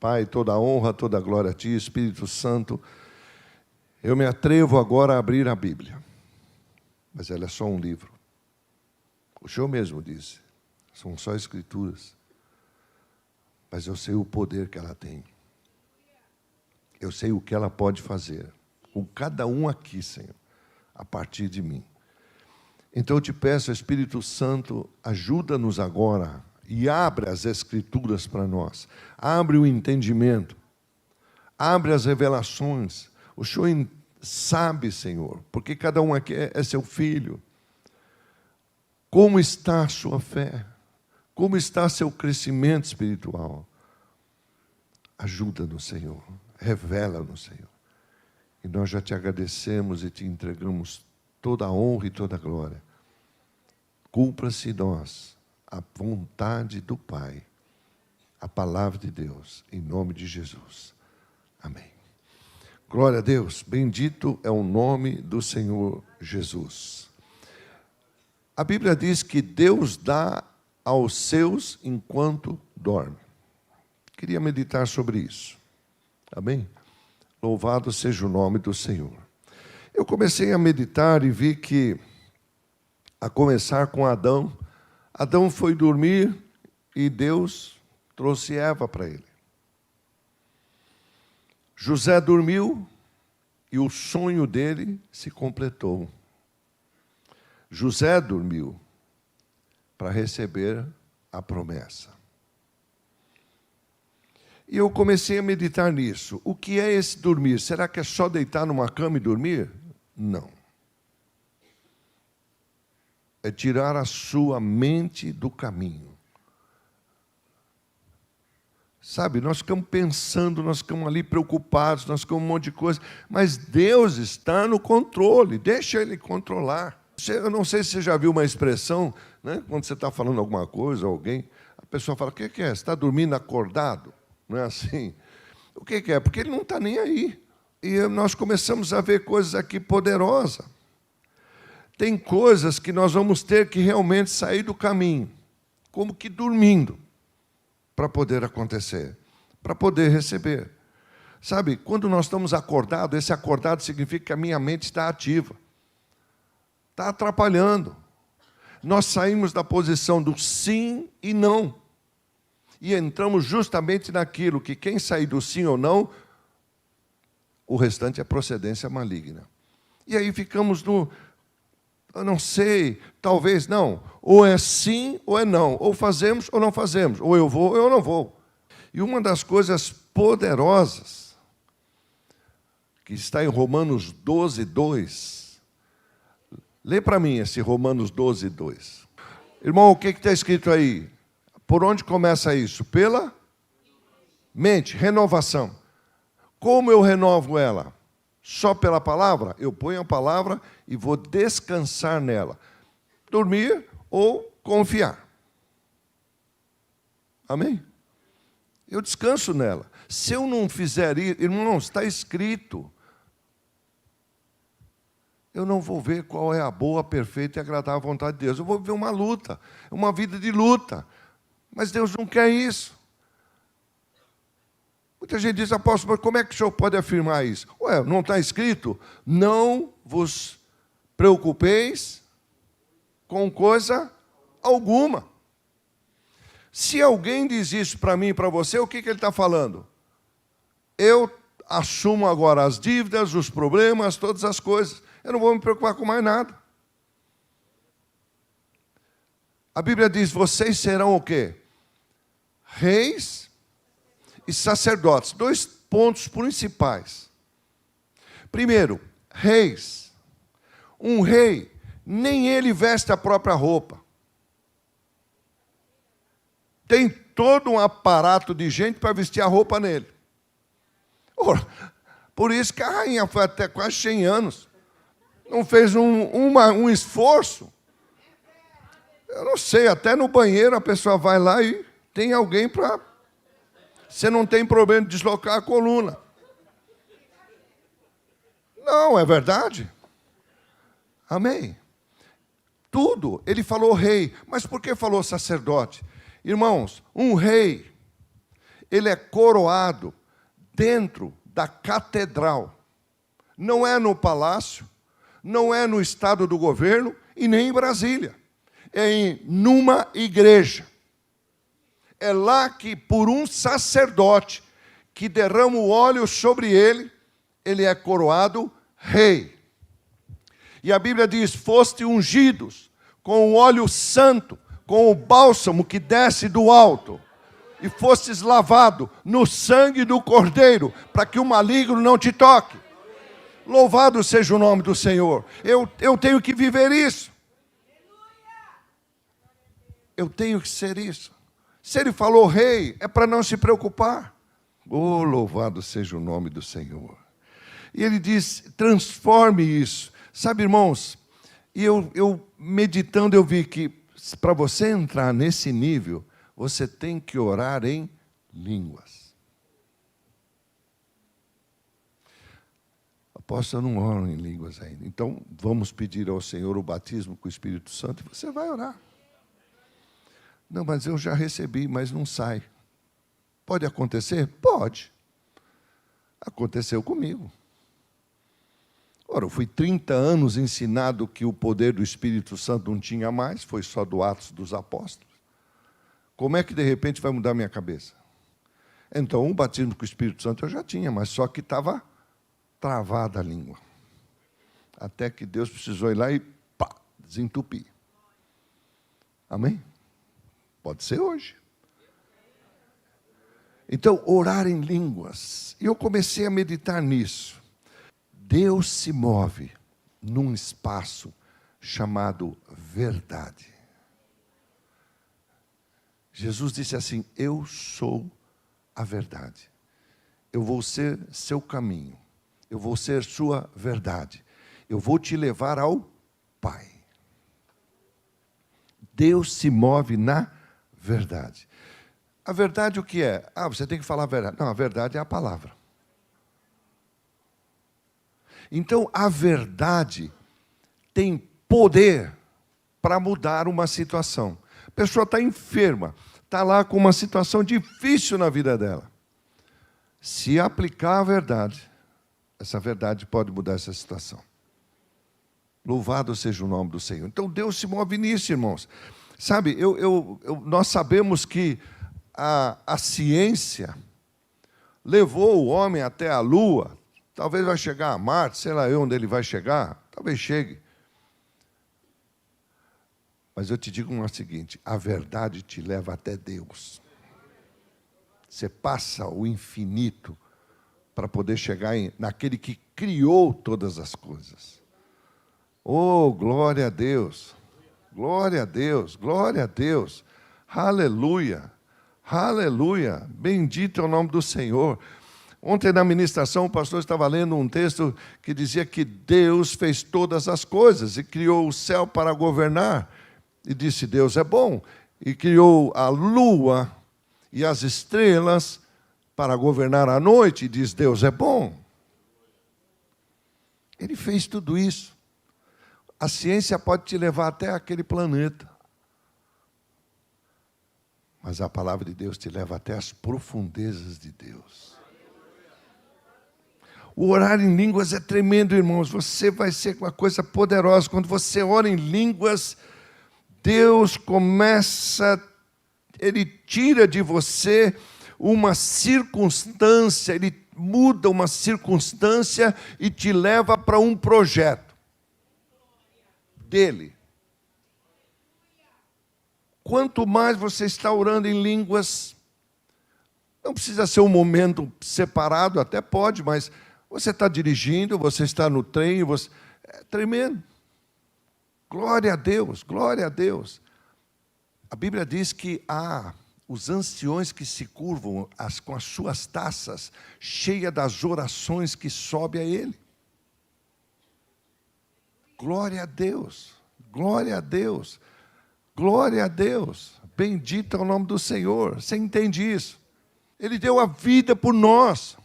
Pai, toda a honra, toda a glória a Ti, Espírito Santo. Eu me atrevo agora a abrir a Bíblia, mas ela é só um livro. O Senhor mesmo disse, são só escrituras, mas eu sei o poder que ela tem. Eu sei o que ela pode fazer, com cada um aqui, Senhor, a partir de mim. Então eu te peço, Espírito Santo, ajuda-nos agora e abre as Escrituras para nós. Abre o entendimento, abre as revelações. O Senhor sabe, Senhor, porque cada um aqui é seu filho. Como está a sua fé? Como está seu crescimento espiritual? Ajuda-nos, Senhor. Revela-nos, Senhor. E nós já te agradecemos e te entregamos toda a honra e toda a glória. Cumpra-se em nós a vontade do Pai, a palavra de Deus, em nome de Jesus. Amém. Glória a Deus, bendito é o nome do Senhor Jesus. A Bíblia diz que Deus dá aos seus enquanto dorme. Queria meditar sobre isso. Amém? Louvado seja o nome do Senhor. Eu comecei a meditar e vi que, a começar com Adão, Adão foi dormir e Deus trouxe Eva para ele. José dormiu e o sonho dele se completou. José dormiu para receber a promessa. E eu comecei a meditar nisso. O que é esse dormir? Será que é só deitar numa cama e dormir? Não. É tirar a sua mente do caminho. Sabe, nós ficamos pensando, nós ficamos ali preocupados, nós ficamos um monte de coisa, mas Deus está no controle, deixa Ele controlar. Eu não sei se você já viu uma expressão, né? Quando você está falando alguma coisa, alguém, a pessoa fala, o que é? Você está dormindo acordado? Não é assim? O que é? Porque Ele não está nem aí. E nós começamos a ver coisas aqui poderosas. Tem coisas que nós vamos ter que realmente sair do caminho, como que dormindo, para poder acontecer, para poder receber. Sabe, quando nós estamos acordados, esse acordado significa que a minha mente está ativa. Está atrapalhando. Nós saímos da posição do sim e não. E entramos justamente naquilo que quem sair do sim ou não, o restante é procedência maligna. E aí ficamos no, eu não sei, talvez não. Ou é sim ou é não. Ou fazemos ou não fazemos. Ou eu vou ou eu não vou. E uma das coisas poderosas, que está em Romanos 12, 2. Lê para mim esse Romanos 12, 2. Irmão, o que está escrito aí? Por onde começa isso? Pela mente, renovação. Como eu renovo ela? Só pela palavra? Eu ponho a palavra e vou descansar nela. Dormir ou confiar. Amém? Eu descanso nela. Se eu não fizer isso, irmãos, está escrito. Eu não vou ver qual é a boa, perfeita e agradável vontade de Deus. Eu vou viver uma luta, uma vida de luta. Mas Deus não quer isso. Muita gente diz, apóstolo, mas como é que o senhor pode afirmar isso? Ué, não está escrito? Não vos preocupeis com coisa alguma. Se alguém diz isso para mim e para você, o que ele está falando? Eu assumo agora as dívidas, os problemas, todas as coisas. Eu não vou me preocupar com mais nada. A Bíblia diz, vocês serão o quê? Reis e sacerdotes. 2 pontos principais. Primeiro, reis. Um rei, nem ele veste a própria roupa. Tem todo um aparato de gente para vestir a roupa nele. Ora, por isso que a rainha foi até quase 100 anos. Não fez um esforço. Eu não sei, até no banheiro a pessoa vai lá e tem alguém para... Você não tem problema de deslocar a coluna. Não, é verdade. Amém. Tudo. Ele falou rei. Mas por que falou sacerdote? Irmãos, um rei, ele é coroado dentro da catedral. Não é no palácio, não é no estado do governo e nem em Brasília. É numa igreja. É lá que, por um sacerdote que derrama o óleo sobre ele, ele é coroado rei. E a Bíblia diz, foste ungidos com o óleo santo, com o bálsamo que desce do alto, e fostes lavado no sangue do Cordeiro, para que o maligno não te toque. Louvado seja o nome do Senhor. Eu tenho que viver isso. Eu tenho que ser isso. Se ele falou rei, é para não se preocupar. Oh, louvado seja o nome do Senhor. E ele diz, transforme isso. Sabe, irmãos, e eu meditando, eu vi que para você entrar nesse nível, você tem que orar em línguas. Apóstolo, eu não oro em línguas ainda. Então, vamos pedir ao Senhor o batismo com o Espírito Santo e você vai orar. Não, mas eu já recebi, mas não sai. Pode acontecer? Pode. Aconteceu comigo. Ora, eu fui 30 anos ensinado que o poder do Espírito Santo não tinha mais, foi só do Atos dos Apóstolos. Como é que, de repente, vai mudar minha cabeça? Então, o batismo com o Espírito Santo eu já tinha, mas só que estava travada a língua. Até que Deus precisou ir lá e pá, desentupir. Amém? Pode ser hoje. Então, orar em línguas. E eu comecei a meditar nisso. Deus se move num espaço chamado verdade. Jesus disse assim, eu sou a verdade. Eu vou ser seu caminho. Eu vou ser sua verdade. Eu vou te levar ao Pai. Deus se move na verdade. A verdade o que é? Você tem que falar a verdade. Não, a verdade é a palavra. Então, a verdade tem poder para mudar uma situação. A pessoa está enferma, está lá com uma situação difícil na vida dela. Se aplicar a verdade, essa verdade pode mudar essa situação. Louvado seja o nome do Senhor. Então, Deus se move nisso, irmãos. Sabe, nós sabemos que a ciência levou o homem até a Lua. Talvez vai chegar a Marte, sei lá onde ele vai chegar. Talvez chegue. Mas eu te digo o seguinte, a verdade te leva até Deus. Você passa o infinito para poder chegar naquele que criou todas as coisas. Oh, glória a Deus! Glória a Deus! Glória a Deus! Aleluia! Aleluia! Bendito é o nome do Senhor. Ontem na ministração o pastor estava lendo um texto que dizia que Deus fez todas as coisas e criou o céu para governar. E disse, Deus é bom. E criou a lua e as estrelas para governar a noite. E diz, Deus é bom. Ele fez tudo isso. A ciência pode te levar até aquele planeta. Mas a palavra de Deus te leva até as profundezas de Deus. O orar em línguas é tremendo, irmãos. Você vai ser uma coisa poderosa. Quando você ora em línguas, Deus começa, Ele tira de você uma circunstância, Ele muda uma circunstância e te leva para um projeto dEle. Quanto mais você está orando em línguas, não precisa ser um momento separado, até pode, mas você está dirigindo, você está no trem, é tremendo. Glória a Deus, glória a Deus. A Bíblia diz que há os anciões que se curvam com as suas taças, cheias das orações que sobe a Ele. Glória a Deus, glória a Deus, glória a Deus. Bendito é o nome do Senhor. Você entende isso? Ele deu a vida por nós.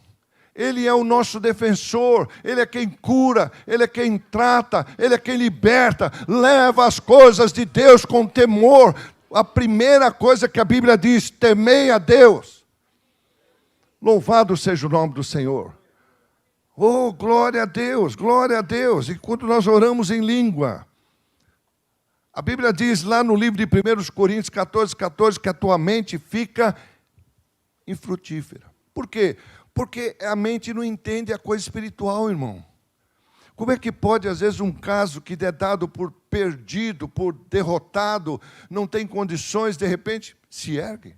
Ele é o nosso defensor, Ele é quem cura, Ele é quem trata, Ele é quem liberta, leva as coisas de Deus com temor. A primeira coisa que a Bíblia diz, temei a Deus. Louvado seja o nome do Senhor. Oh, glória a Deus, glória a Deus. E quando nós oramos em língua, a Bíblia diz lá no livro de 1 Coríntios 14, que a tua mente fica infrutífera. Por quê? Porque a mente não entende a coisa espiritual, irmão. Como é que pode, às vezes, um caso que é dado por perdido, por derrotado, não tem condições, de repente, se ergue?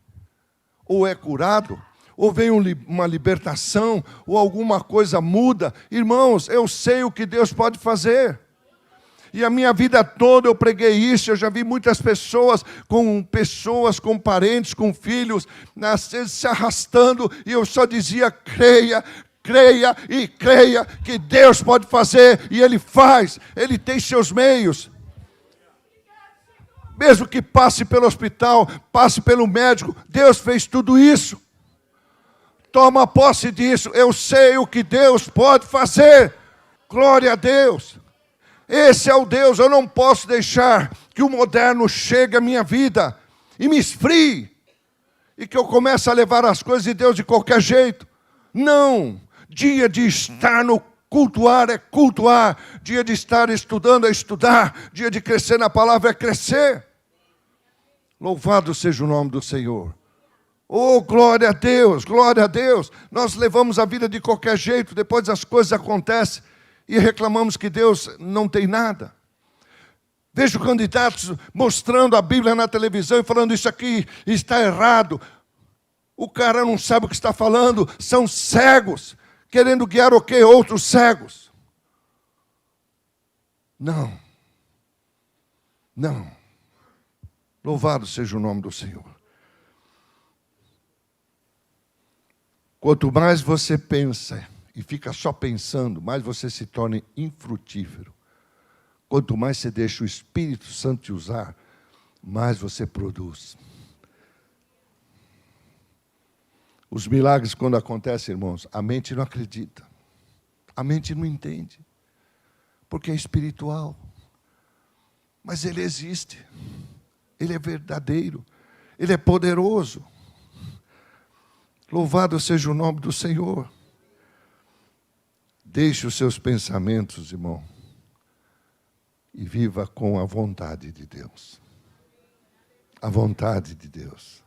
Ou é curado? Ou vem uma libertação? Ou alguma coisa muda? Irmãos, eu sei o que Deus pode fazer. E a minha vida toda eu preguei isso, eu já vi muitas pessoas, com parentes, com filhos, às vezes se arrastando, e eu só dizia, creia, creia e creia que Deus pode fazer, e Ele faz, Ele tem seus meios. Mesmo que passe pelo hospital, passe pelo médico, Deus fez tudo isso. Toma posse disso, eu sei o que Deus pode fazer. Glória a Deus. Esse é o Deus, eu não posso deixar que o moderno chegue à minha vida e me esfrie, e que eu comece a levar as coisas de Deus de qualquer jeito. Não, dia de estar no cultuar é cultuar, dia de estar estudando é estudar, dia de crescer na palavra é crescer. Louvado seja o nome do Senhor. Oh, glória a Deus, glória a Deus. Nós levamos a vida de qualquer jeito, depois as coisas acontecem, e reclamamos que Deus não tem nada. Vejo candidatos mostrando a Bíblia na televisão e falando isso aqui está errado. O cara não sabe o que está falando, são cegos, querendo guiar o quê? Outros cegos. Não. Não. Louvado seja o nome do Senhor. Quanto mais você pensa e fica só pensando, mais você se torna infrutífero. Quanto mais você deixa o Espírito Santo te usar, mais você produz. Os milagres, quando acontecem, irmãos, a mente não acredita. A mente não entende. Porque é espiritual. Mas ele existe. Ele é verdadeiro. Ele é poderoso. Louvado seja o nome do Senhor. Deixe os seus pensamentos, irmão, e viva com a vontade de Deus. A vontade de Deus.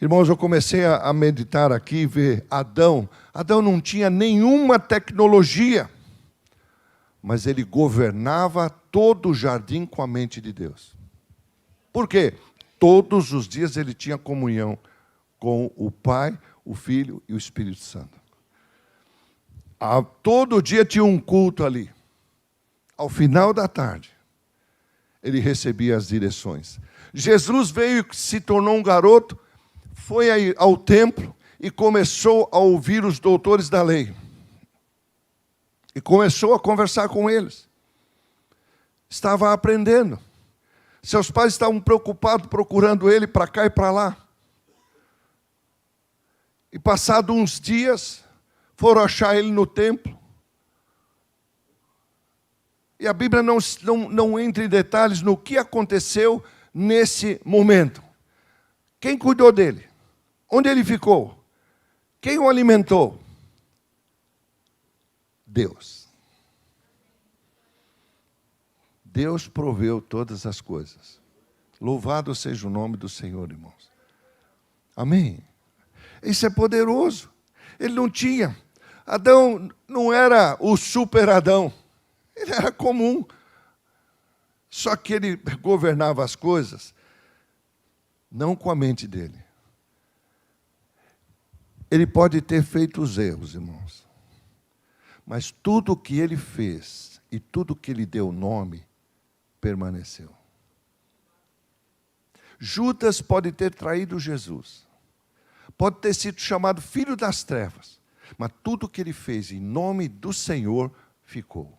Irmãos, eu comecei a meditar aqui e ver Adão. Adão não tinha nenhuma tecnologia, mas ele governava todo o jardim com a mente de Deus. Por quê? Todos os dias ele tinha comunhão com o Pai, o Filho e o Espírito Santo. Todo dia tinha um culto ali. Ao final da tarde, ele recebia as direções. Jesus veio e se tornou um garoto, foi ao templo e começou a ouvir os doutores da lei. E começou a conversar com eles. Estava aprendendo. Seus pais estavam preocupados, procurando ele para cá e para lá. E passados uns dias, foram achar ele no templo. E a Bíblia não entra em detalhes no que aconteceu nesse momento. Quem cuidou dele? Onde ele ficou? Quem o alimentou? Deus. Deus proveu todas as coisas. Louvado seja o nome do Senhor, irmãos. Amém? Isso é poderoso. Ele não tinha. Adão não era o super Adão. Ele era comum. Só que ele governava as coisas, não com a mente dele. Ele pode ter feito os erros, irmãos. Mas tudo o que ele fez e tudo o que ele deu nome, permaneceu. Judas pode ter traído Jesus. Pode ter sido chamado filho das trevas. Mas tudo o que ele fez em nome do Senhor ficou.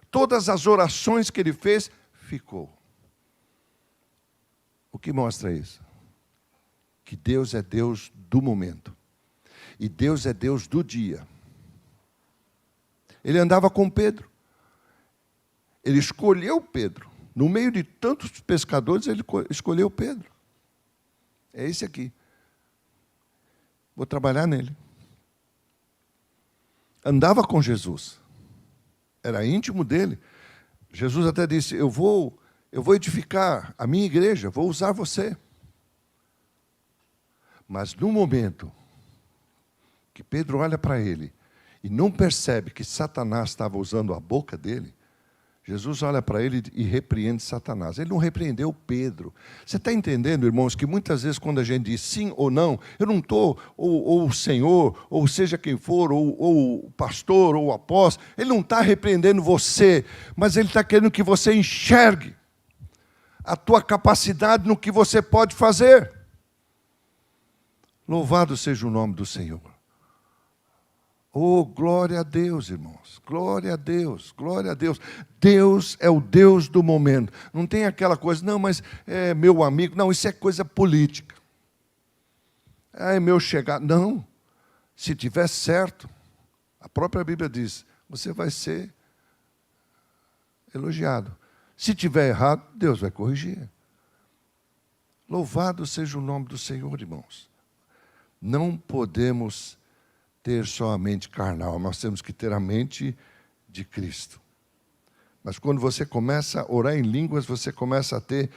Todas as orações que ele fez, ficou. O que mostra isso? Que Deus é Deus do momento. E Deus é Deus do dia. Ele andava com Pedro. Ele escolheu Pedro. No meio de tantos pescadores, ele escolheu Pedro. É esse aqui. Vou trabalhar nele. Andava com Jesus. Era íntimo dele. Jesus até disse, eu vou edificar a minha igreja, vou usar você. Mas no momento que Pedro olha para ele e não percebe que Satanás estava usando a boca dele, Jesus olha para ele e repreende Satanás. Ele não repreendeu Pedro. Você está entendendo, irmãos, que muitas vezes quando a gente diz sim ou não, eu não estou, ou o Senhor, ou seja quem for, ou o pastor, ou o apóstolo, ele não está repreendendo você, mas ele está querendo que você enxergue a tua capacidade no que você pode fazer. Louvado seja o nome do Senhor. Oh, glória a Deus, irmãos. Glória a Deus, glória a Deus. Deus é o Deus do momento. Não tem aquela coisa, não, mas é meu amigo. Não, isso é coisa política. É meu chegado. Não. Se tiver certo, a própria Bíblia diz, você vai ser elogiado. Se tiver errado, Deus vai corrigir. Louvado seja o nome do Senhor, irmãos. Não podemos ter só a mente carnal, nós temos que ter a mente de Cristo. Mas quando você começa a orar em línguas, você começa a ter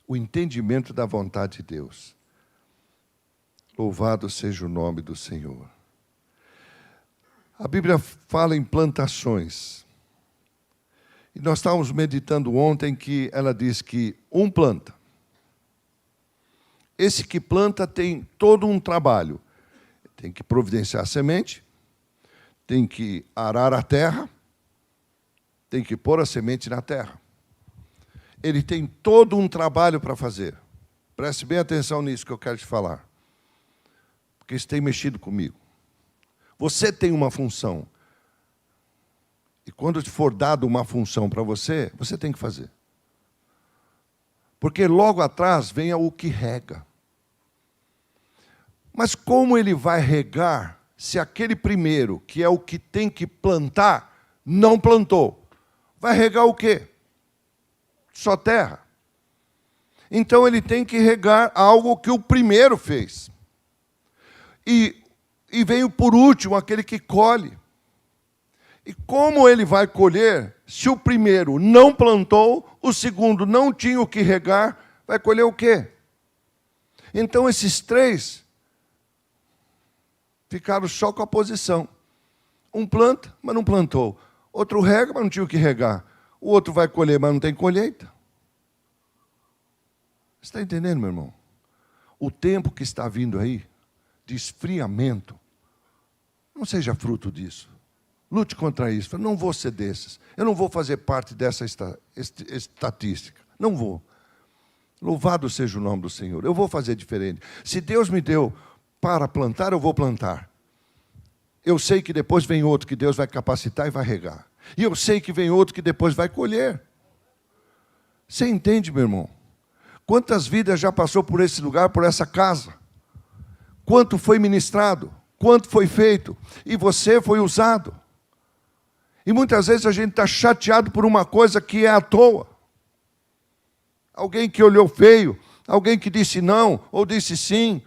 o entendimento da vontade de Deus. Louvado seja o nome do Senhor. A Bíblia fala em plantações. E nós estávamos meditando ontem que ela diz que um planta. Esse que planta tem todo um trabalho. Tem que providenciar a semente, tem que arar a terra, tem que pôr a semente na terra. Ele tem todo um trabalho para fazer. Preste bem atenção nisso que eu quero te falar. Porque isso tem mexido comigo. Você tem uma função. E quando te for dado uma função para você, você tem que fazer. Porque logo atrás vem o que rega. Mas como ele vai regar se aquele primeiro, que é o que tem que plantar, não plantou? Vai regar o quê? Só terra. Então ele tem que regar algo que o primeiro fez. E veio por último aquele que colhe. E como ele vai colher, se o primeiro não plantou, o segundo não tinha o que regar, vai colher o quê? Então esses três ficaram só com a posição. Um planta, mas não plantou. Outro rega, mas não tinha o que regar. O outro vai colher, mas não tem colheita. Você está entendendo, meu irmão? O tempo que está vindo aí, de esfriamento, não seja fruto disso. Lute contra isso. Eu não vou ser desses. Eu não vou fazer parte dessa estatística. Não vou. Louvado seja o nome do Senhor. Eu vou fazer diferente. Se Deus me deu para plantar, eu vou plantar. Eu sei que depois vem outro que Deus vai capacitar e vai regar. E eu sei que vem outro que depois vai colher. Você entende, meu irmão? Quantas vidas já passou por esse lugar, por essa casa? Quanto foi ministrado? Quanto foi feito? E você foi usado. E muitas vezes a gente está chateado por uma coisa que é à toa. Alguém que olhou feio, alguém que disse não, ou disse sim.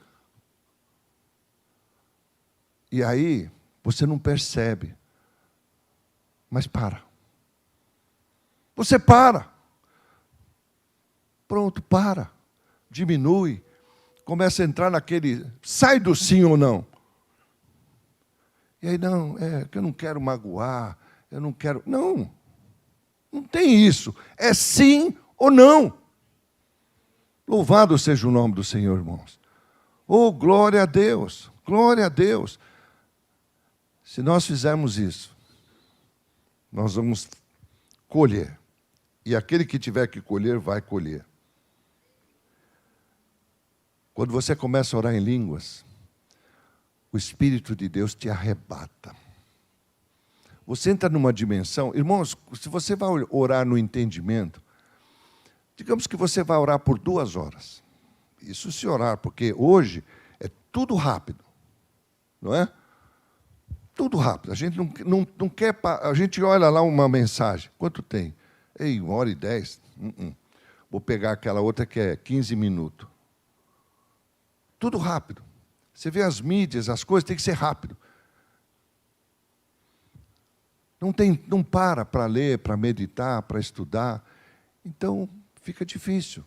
E aí, você não percebe. Mas para. Você para. Pronto, para. Diminui. Começa a entrar naquele... Sai do sim ou não. E aí, não, que eu não quero magoar. Eu não quero... Não. Não tem isso. É sim ou não. Louvado seja o nome do Senhor, irmãos. Oh, glória a Deus. Glória a Deus. Se nós fizermos isso, nós vamos colher. E aquele que tiver que colher, vai colher. Quando você começa a orar em línguas, o Espírito de Deus te arrebata. Você entra numa dimensão... Irmãos, se você vai orar no entendimento, digamos que você vai orar por 2 horas. Isso se orar, porque hoje é tudo rápido. Não é? Tudo rápido. A gente não quer... A gente olha lá uma mensagem. Quanto tem? 1h10. Vou pegar aquela outra que é 15 minutos. Tudo rápido. Você vê as mídias, as coisas, tem que ser rápido. Não para ler, para meditar, para estudar. Então, fica difícil.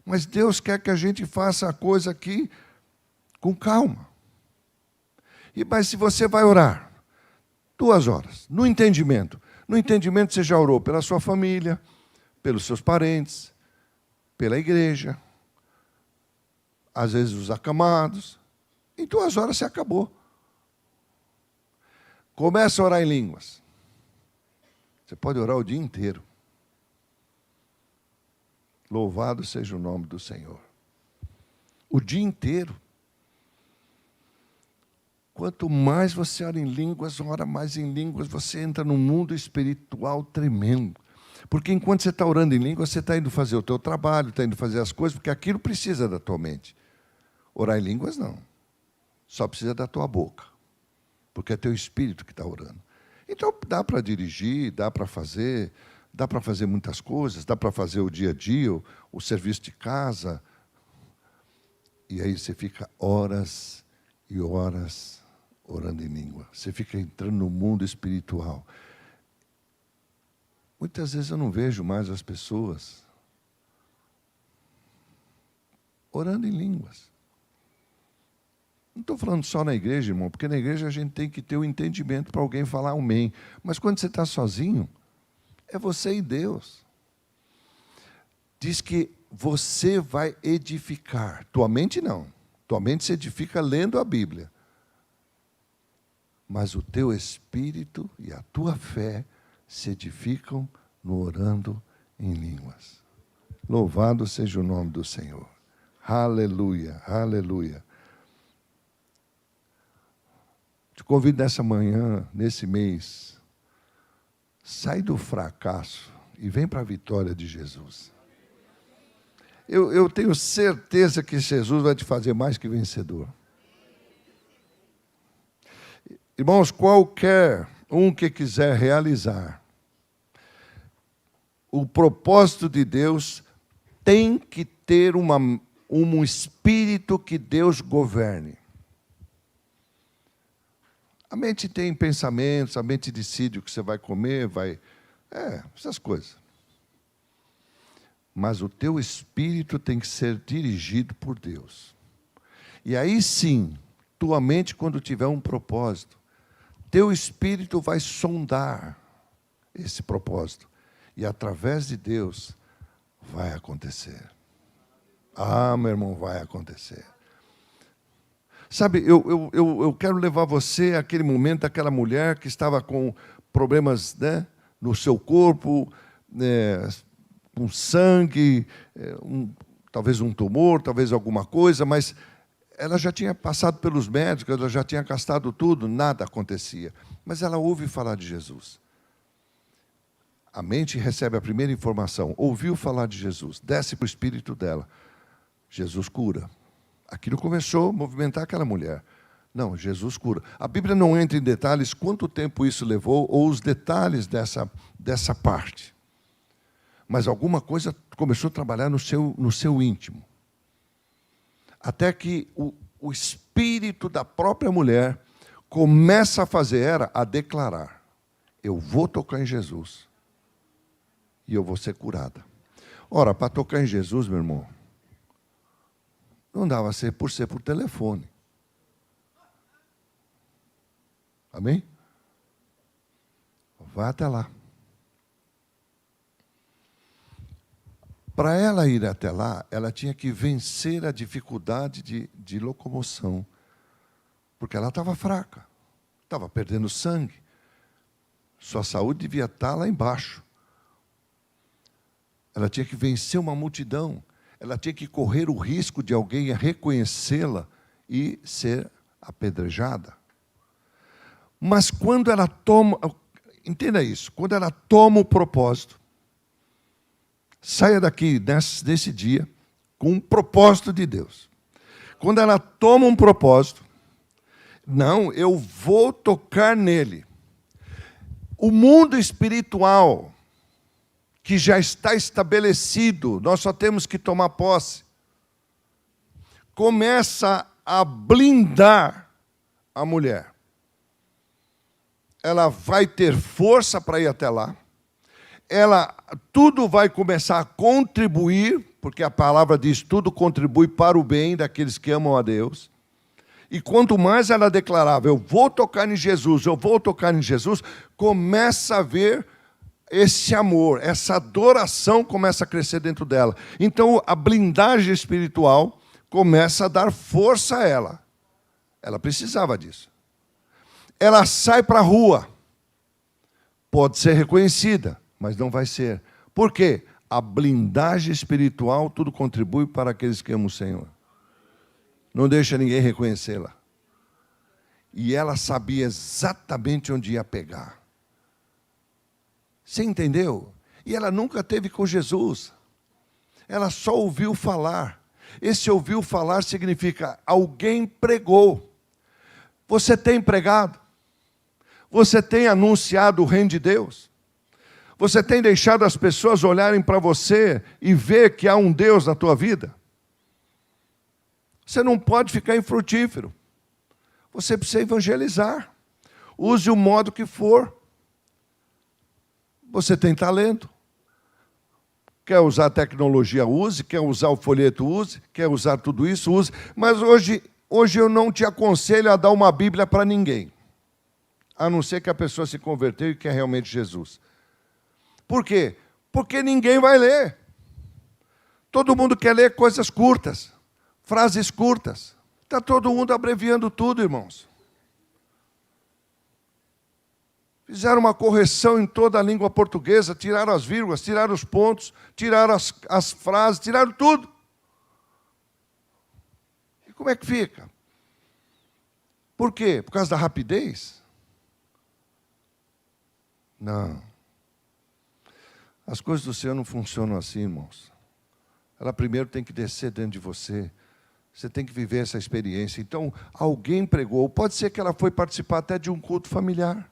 Mas Deus quer que a gente faça a coisa aqui com calma. Mas se você vai orar 2 horas, no entendimento você já orou pela sua família, pelos seus parentes, pela igreja, às vezes os acamados. Em 2 horas você acabou. Começa a orar em línguas. Você pode orar o dia inteiro. Louvado seja o nome do Senhor. O dia inteiro. Quanto mais você ora mais em línguas, você entra num mundo espiritual tremendo. Porque enquanto você está orando em línguas, você está indo fazer o teu trabalho, está indo fazer as coisas, porque aquilo precisa da tua mente. Orar em línguas, não. Só precisa da tua boca. Porque é teu espírito que está orando. Então, dá para dirigir, dá para fazer muitas coisas, dá para fazer o dia a dia, o serviço de casa. E aí você fica horas e horas orando em língua. Você fica entrando no mundo espiritual. Muitas vezes eu não vejo mais as pessoas orando em línguas. Não estou falando só na igreja, irmão, porque na igreja a gente tem que ter o entendimento para alguém falar amém. Mas quando você está sozinho, é você e Deus. Diz que você vai edificar. Tua mente não. Tua mente se edifica lendo a Bíblia. Mas o teu espírito e a tua fé se edificam no orando em línguas. Louvado seja o nome do Senhor. Aleluia, aleluia. Te convido nessa manhã, nesse mês, sai do fracasso e vem para a vitória de Jesus. Eu tenho certeza que Jesus vai te fazer mais que vencedor. Irmãos, qualquer um que quiser realizar o propósito de Deus tem que ter um espírito que Deus governe. A mente tem pensamentos, a mente decide o que você vai comer, essas coisas. Mas o teu espírito tem que ser dirigido por Deus. E aí sim, tua mente, quando tiver um propósito, teu espírito vai sondar esse propósito. E através de Deus, vai acontecer. Ah, meu irmão, vai acontecer. Sabe, eu quero levar você àquele momento daquela mulher que estava com problemas, né, no seu corpo, com sangue, talvez um tumor, talvez alguma coisa, mas ela já tinha passado pelos médicos, ela já tinha gastado tudo, nada acontecia. Mas ela ouve falar de Jesus. A mente recebe a primeira informação, ouviu falar de Jesus, desce para o espírito dela. Jesus cura. Aquilo começou a movimentar aquela mulher. Não, Jesus cura. A Bíblia não entra em detalhes quanto tempo isso levou ou os detalhes dessa parte. Mas alguma coisa começou a trabalhar no seu íntimo. Até que o espírito da própria mulher começa a declarar: eu vou tocar em Jesus e eu vou ser curada. Ora, para tocar em Jesus, meu irmão, não dava por ser por telefone. Amém? Vai até lá. Para ela ir até lá, ela tinha que vencer a dificuldade de locomoção. Porque ela estava fraca. Estava perdendo sangue. Sua saúde devia estar lá embaixo. Ela tinha que vencer uma multidão. Ela tinha que correr o risco de alguém reconhecê-la e ser apedrejada. Mas quando ela toma, entenda isso, quando ela toma o propósito, saia daqui nesse dia com um propósito de Deus. Quando ela toma um propósito, não, eu vou tocar nele. O mundo espiritual que já está estabelecido, nós só temos que tomar posse, começa a blindar a mulher. Ela vai ter força para ir até lá. Tudo vai começar a contribuir, porque a palavra diz, tudo contribui para o bem daqueles que amam a Deus. E quanto mais ela declarava, eu vou tocar em Jesus, eu vou tocar em Jesus, começa a ver esse amor, essa adoração começa a crescer dentro dela. Então a blindagem espiritual começa a dar força a ela. Ela precisava disso. Ela sai para a rua. Pode ser reconhecida, mas não vai ser. Por quê? A blindagem espiritual, tudo contribui para aqueles que amam o Senhor. Não deixa ninguém reconhecê-la. E ela sabia exatamente onde ia pegar. Você entendeu? E ela nunca teve com Jesus. Ela só ouviu falar. Esse ouviu falar significa alguém pregou. Você tem pregado? Você tem anunciado o reino de Deus? Você tem deixado as pessoas olharem para você e ver que há um Deus na tua vida? Você não pode ficar infrutífero. Você precisa evangelizar. Use o modo que for. Você tem talento. Quer usar a tecnologia, use. Quer usar o folheto, use. Quer usar tudo isso, use. Mas hoje eu não te aconselho a dar uma Bíblia para ninguém. A não ser que a pessoa se converteu e quer realmente Jesus. Por quê? Porque ninguém vai ler. Todo mundo quer ler coisas curtas. Frases curtas. Está todo mundo abreviando tudo, irmãos. Fizeram uma correção em toda a língua portuguesa, tiraram as vírgulas, tiraram os pontos, tiraram as frases, tiraram tudo. E como é que fica? Por quê? Por causa da rapidez? Não. As coisas do Senhor não funcionam assim, irmãos. Ela primeiro tem que descer dentro de você. Você tem que viver essa experiência. Então, alguém pregou. Pode ser que ela foi participar até de um culto familiar.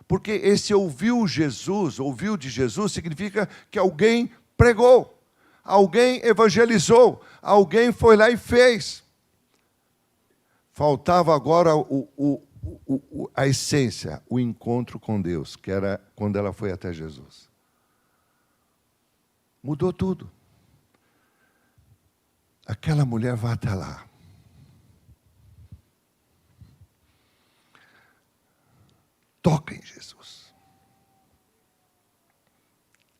Porque esse ouviu de Jesus, significa que alguém pregou. Alguém evangelizou. Alguém foi lá e fez. Faltava agora a essência, o encontro com Deus, que era quando ela foi até Jesus. Mudou tudo. Aquela mulher vai até lá. Toca em Jesus.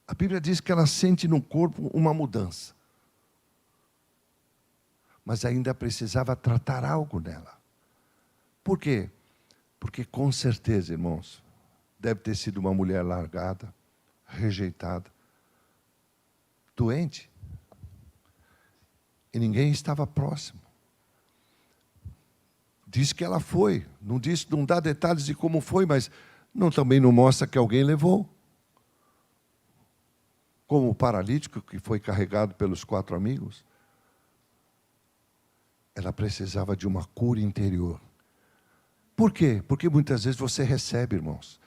A Bíblia diz que ela sente no corpo uma mudança. Mas ainda precisava tratar algo nela. Por quê? Porque com certeza, irmãos, deve ter sido uma mulher largada, rejeitada, doente. E ninguém estava próximo. Diz que ela foi. Não dá detalhes de como foi, mas também não mostra que alguém levou. Como o paralítico que foi carregado pelos 4 amigos. Ela precisava de uma cura interior. Por quê? Porque muitas vezes você recebe, irmãos.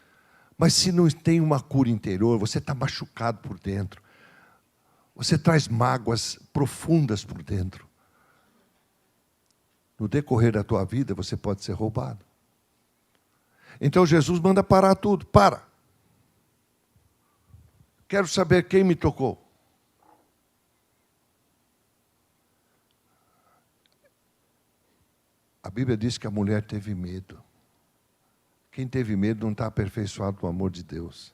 Mas se não tem uma cura interior, você está machucado por dentro. Você traz mágoas profundas por dentro. No decorrer da tua vida, você pode ser roubado. Então Jesus manda parar tudo. Para. Quero saber quem me tocou. A Bíblia diz que a mulher teve medo. Quem teve medo não está aperfeiçoado no amor de Deus.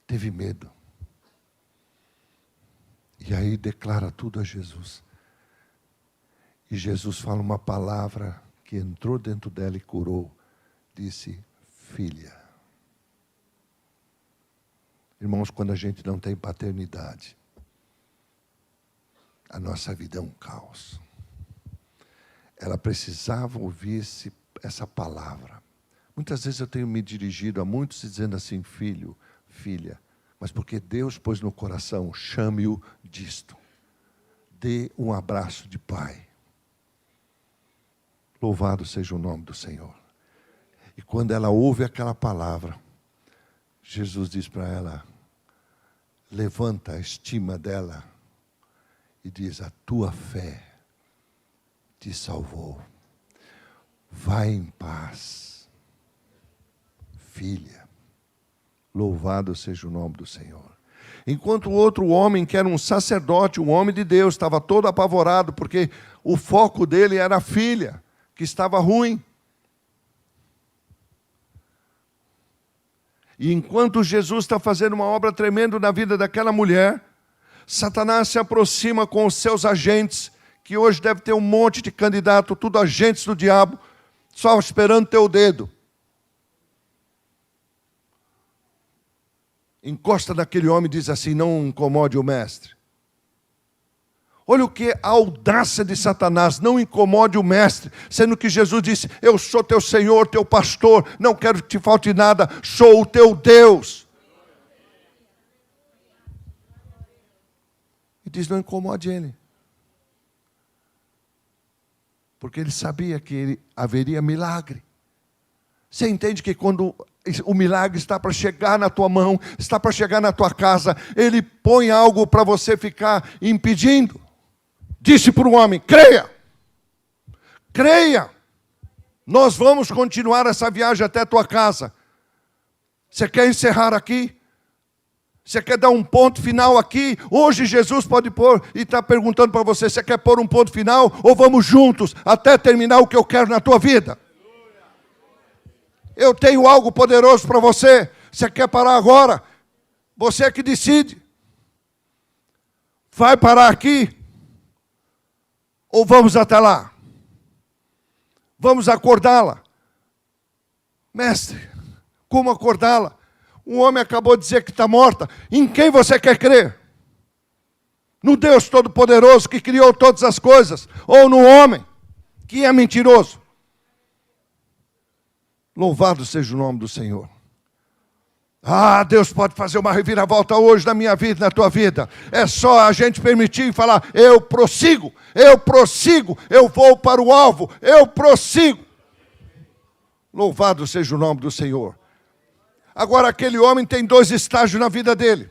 Teve medo. E aí declara tudo a Jesus. E Jesus fala uma palavra que entrou dentro dela e curou. Disse, filha. Irmãos, quando a gente não tem paternidade, a nossa vida é um caos. Ela precisava ouvir essa palavra. Muitas vezes eu tenho me dirigido a muitos dizendo assim, filho, filha. Mas porque Deus pôs no coração, chame-o disto. Dê um abraço de pai. Louvado seja o nome do Senhor. E quando ela ouve aquela palavra, Jesus diz para ela, levanta a estima dela e diz, a tua fé te salvou. Vai em paz, filha. Louvado seja o nome do Senhor. Enquanto o outro homem, que era um sacerdote, um homem de Deus, estava todo apavorado, porque o foco dele era a filha, que estava ruim. E enquanto Jesus está fazendo uma obra tremenda na vida daquela mulher, Satanás se aproxima com os seus agentes, que hoje deve ter um monte de candidato, tudo agentes do diabo, só esperando teu dedo. Encosta naquele homem e diz assim: não incomode o mestre. Olha o que a audácia de Satanás: não incomode o mestre, sendo que Jesus disse: eu sou teu Senhor, teu pastor, não quero que te falte nada, sou o teu Deus. E diz: não incomode ele. Porque ele sabia que haveria milagre. Você entende que quando o milagre está para chegar na tua mão, está para chegar na tua casa, ele põe algo para você ficar impedindo. Disse para o homem: creia, creia, nós vamos continuar essa viagem até a tua casa. Você quer encerrar aqui? Você quer dar um ponto final aqui? Hoje Jesus pode pôr e está perguntando para você: você quer pôr um ponto final ou vamos juntos até terminar o que eu quero na tua vida? Eu tenho algo poderoso para você. Você quer parar agora? Você é que decide. Vai parar aqui? Ou vamos até lá? Vamos acordá-la. Mestre, como acordá-la? Um homem acabou de dizer que está morta. Em quem você quer crer? No Deus Todo-Poderoso que criou todas as coisas? Ou no homem que é mentiroso? Louvado seja o nome do Senhor. Ah, Deus pode fazer uma reviravolta hoje na minha vida, na tua vida. É só a gente permitir e falar: eu prossigo, eu vou para o alvo, eu prossigo. Louvado seja o nome do Senhor. Agora, aquele homem tem 2 estágios na vida dele.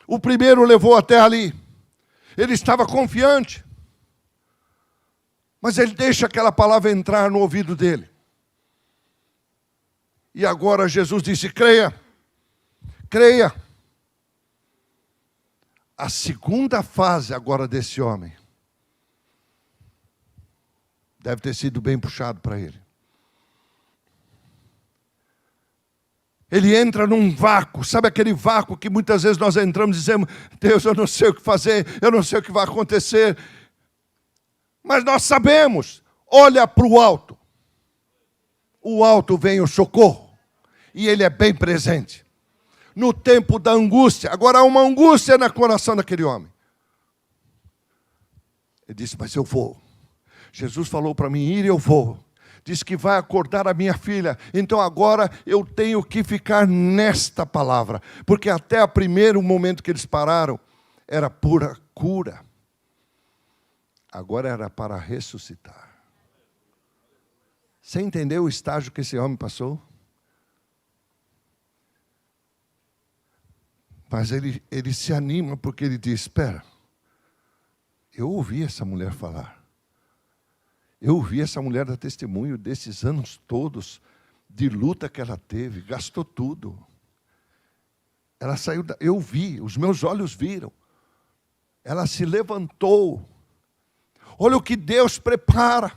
O primeiro levou até ali. Ele estava confiante. Mas ele deixa aquela palavra entrar no ouvido dele. E agora Jesus disse: creia, creia. A segunda fase agora desse homem deve ter sido bem puxado para ele. Ele entra num vácuo, sabe aquele vácuo que muitas vezes nós entramos e dizemos: Deus, eu não sei o que fazer, eu não sei o que vai acontecer. Mas nós sabemos, olha para o alto. O alto vem o socorro. E ele é bem presente. No tempo da angústia, agora há uma angústia no coração daquele homem. Ele disse: mas eu vou. Jesus falou para mim ir, eu vou. Disse que vai acordar a minha filha. Então agora eu tenho que ficar nesta palavra. Porque até o primeiro momento que eles pararam, era pura cura. Agora era para ressuscitar. Você entendeu o estágio que esse homem passou? Mas ele se anima porque ele diz: espera, eu ouvi essa mulher falar. Eu ouvi essa mulher dar testemunho desses anos todos de luta que ela teve, gastou tudo. Ela saiu, eu vi, os meus olhos viram. Ela se levantou. Olha o que Deus prepara.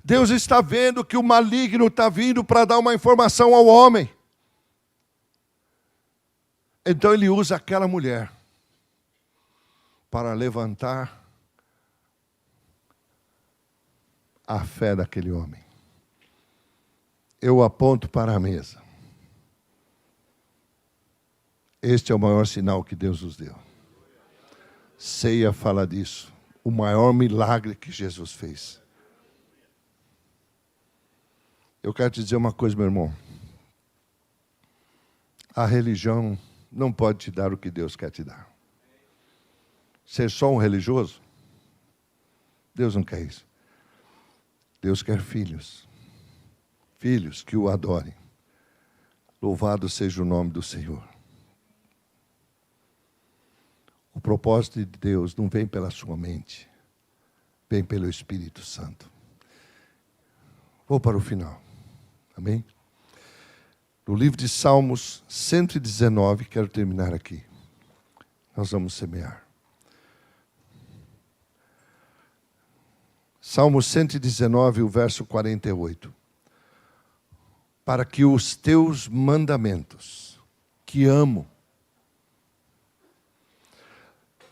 Deus está vendo que o maligno está vindo para dar uma informação ao homem. Então ele usa aquela mulher para levantar a fé daquele homem. Eu aponto para a mesa. Este é o maior sinal que Deus nos deu. Ceia fala disso. O maior milagre que Jesus fez. Eu quero te dizer uma coisa, meu irmão. A religião não pode te dar o que Deus quer te dar. Ser só um religioso? Deus não quer isso. Deus quer filhos. Filhos que o adorem. Louvado seja o nome do Senhor. O propósito de Deus não vem pela sua mente. Vem pelo Espírito Santo. Vou para o final. Amém? No livro de Salmos 119, quero terminar aqui. Nós vamos semear. Salmo 119, o verso 48. Para que os teus mandamentos, que amo,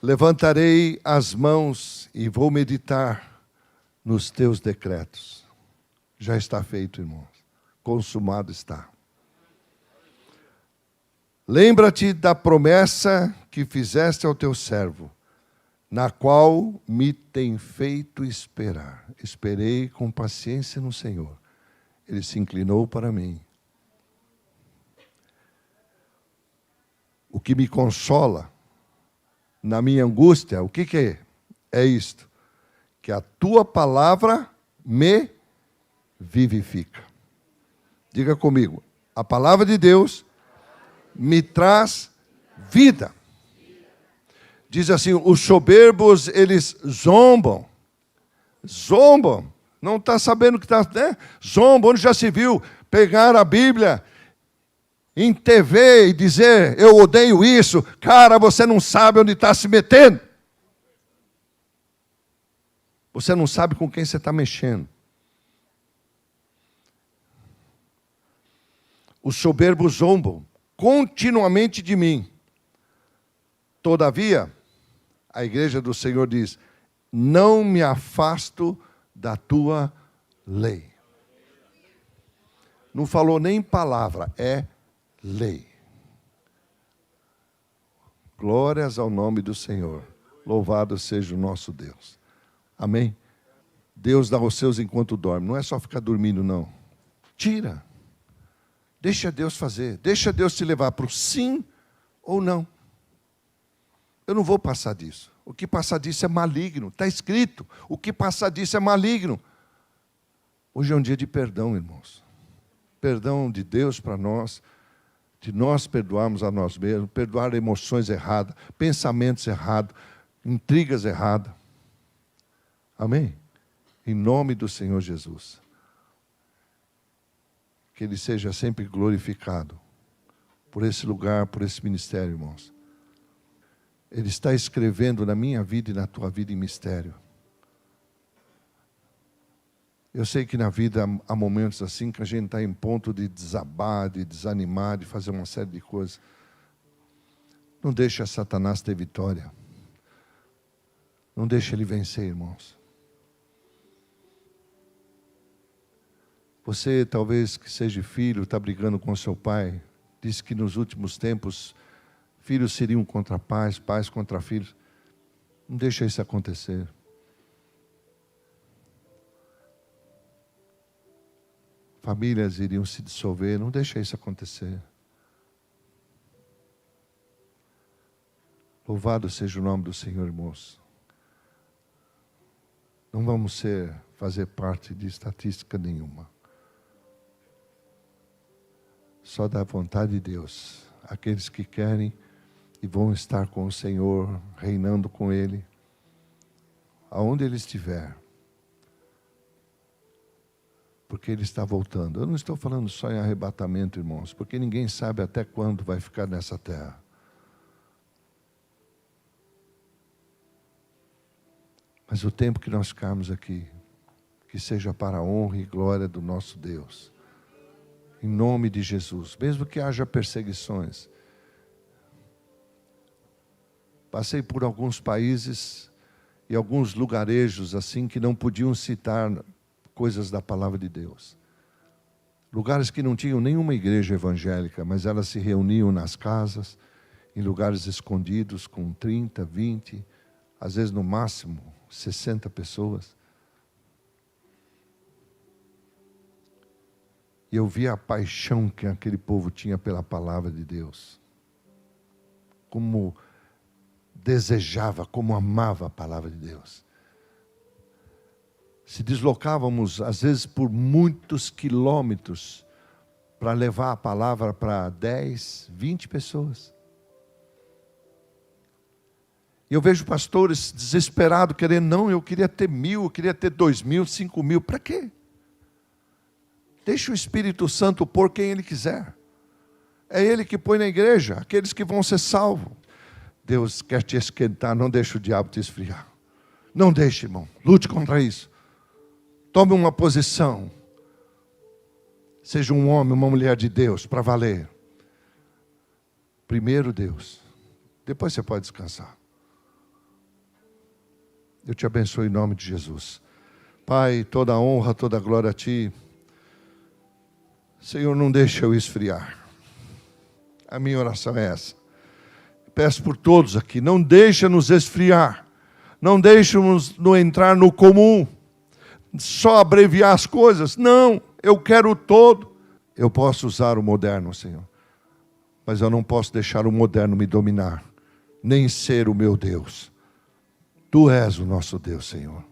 levantarei as mãos e vou meditar nos teus decretos. Já está feito, irmãos. Consumado está. Lembra-te da promessa que fizeste ao teu servo, na qual me tem feito esperar. Esperei com paciência no Senhor. Ele se inclinou para mim. O que me consola na minha angústia, o que é? É isto, que a tua palavra me vivifica. Diga comigo, a palavra de Deus me traz vida. Diz assim, os soberbos, eles zombam. Zombam. Não está sabendo o que está, né? Zombam, onde já se viu pegar a Bíblia em TV e dizer, eu odeio isso. Cara, você não sabe onde está se metendo. Você não sabe com quem você está mexendo. Os soberbos zombam continuamente de mim. Todavia, a igreja do Senhor diz, não me afasto da tua lei. Não falou nem palavra, é lei. Glórias ao nome do Senhor. Louvado seja o nosso Deus. Amém? Deus dá aos seus enquanto dorme. Não é só ficar dormindo, não. Tira. Deixa Deus fazer. Deixa Deus te levar para o sim ou não. Eu não vou passar disso. O que passar disso é maligno. Está escrito. O que passar disso é maligno. Hoje é um dia de perdão, irmãos. Perdão de Deus para nós. De nós perdoarmos a nós mesmos. Perdoar emoções erradas. Pensamentos errados. Intrigas erradas. Amém? Em nome do Senhor Jesus. Que Ele seja sempre glorificado. Por esse lugar, por esse ministério, irmãos. Ele está escrevendo na minha vida e na tua vida em mistério. Eu sei que na vida há momentos assim que a gente está em ponto de desabar, de desanimar, de fazer uma série de coisas. Não deixa Satanás ter vitória. Não deixa ele vencer, irmãos. Você, talvez que seja filho, está brigando com seu pai. Diz que nos últimos tempos, filhos seriam contra pais, pais contra filhos. Não deixa isso acontecer. Famílias iriam se dissolver. Não deixa isso acontecer. Louvado seja o nome do Senhor, irmãos. Não vamos fazer parte de estatística nenhuma. Só da vontade de Deus. Aqueles que querem e vão estar com o Senhor, reinando com Ele, aonde Ele estiver. Porque Ele está voltando. Eu não estou falando só em arrebatamento, irmãos, porque ninguém sabe até quando vai ficar nessa terra. Mas o tempo que nós ficarmos aqui, que seja para a honra e glória do nosso Deus. Em nome de Jesus, mesmo que haja perseguições. Passei por alguns países e alguns lugarejos assim que não podiam citar coisas da palavra de Deus. Lugares que não tinham nenhuma igreja evangélica, mas elas se reuniam nas casas, em lugares escondidos com 30, 20, às vezes no máximo 60 pessoas. E eu via a paixão que aquele povo tinha pela palavra de Deus. Como desejava, como amava a palavra de Deus. Se deslocávamos, às vezes, por muitos quilômetros para levar a palavra para 10, 20 pessoas. E eu vejo pastores desesperados, querendo, não, eu queria ter 1.000, eu queria ter 2.000, 5.000. Para quê? Deixa o Espírito Santo pôr quem Ele quiser. É Ele que põe na igreja, aqueles que vão ser salvos. Deus quer te esquentar, não deixe o diabo te esfriar. Não deixe, irmão, lute contra isso. Tome uma posição. Seja um homem, uma mulher de Deus, para valer. Primeiro Deus, depois você pode descansar. Eu te abençoo em nome de Jesus. Pai, toda a honra, toda a glória a Ti. Senhor, não deixe eu esfriar. A minha oração é essa. Peço por todos aqui, não deixe nos esfriar. Não deixe-nos entrar no comum. Só abreviar as coisas. Não, eu quero o todo. Eu posso usar o moderno, Senhor. Mas eu não posso deixar o moderno me dominar. Nem ser o meu Deus. Tu és o nosso Deus, Senhor.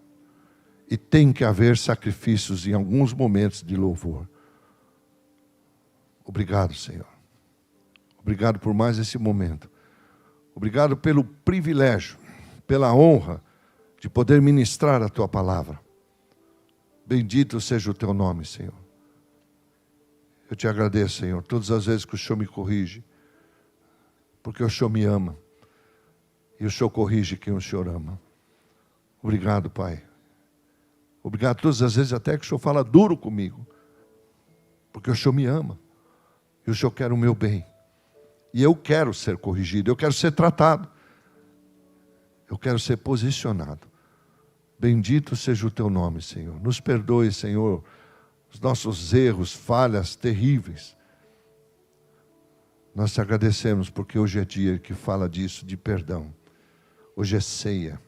E tem que haver sacrifícios em alguns momentos de louvor. Obrigado, Senhor. Obrigado por mais esse momento. Obrigado pelo privilégio, pela honra de poder ministrar a Tua palavra. Bendito seja o Teu nome, Senhor. Eu te agradeço, Senhor, todas as vezes que o Senhor me corrige, porque o Senhor me ama. E o Senhor corrige quem o Senhor ama. Obrigado, Pai. Obrigado todas as vezes até que o Senhor fala duro comigo. Porque o Senhor me ama. E o Senhor quer o meu bem. E eu quero ser corrigido, eu quero ser tratado. Eu quero ser posicionado. Bendito seja o Teu nome, Senhor. Nos perdoe, Senhor, os nossos erros, falhas terríveis. Nós te agradecemos porque hoje é dia que fala disso, de perdão. Hoje é ceia,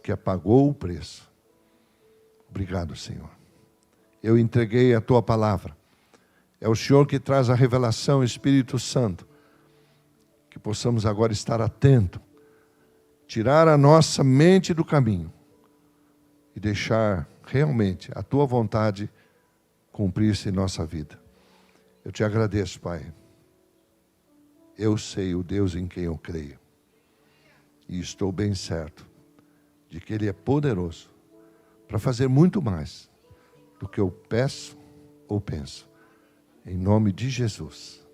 que apagou o preço. Obrigado, Senhor. Eu entreguei a Tua palavra. É o Senhor que traz a revelação, Espírito Santo. Que possamos agora estar atentos. Tirar a nossa mente do caminho. E deixar realmente a Tua vontade cumprir-se em nossa vida. Eu te agradeço, Pai. Eu sei o Deus em quem eu creio. E estou bem certo de que Ele é poderoso para fazer muito mais do que eu peço ou penso. Em nome de Jesus.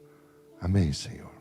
Amém, Senhor.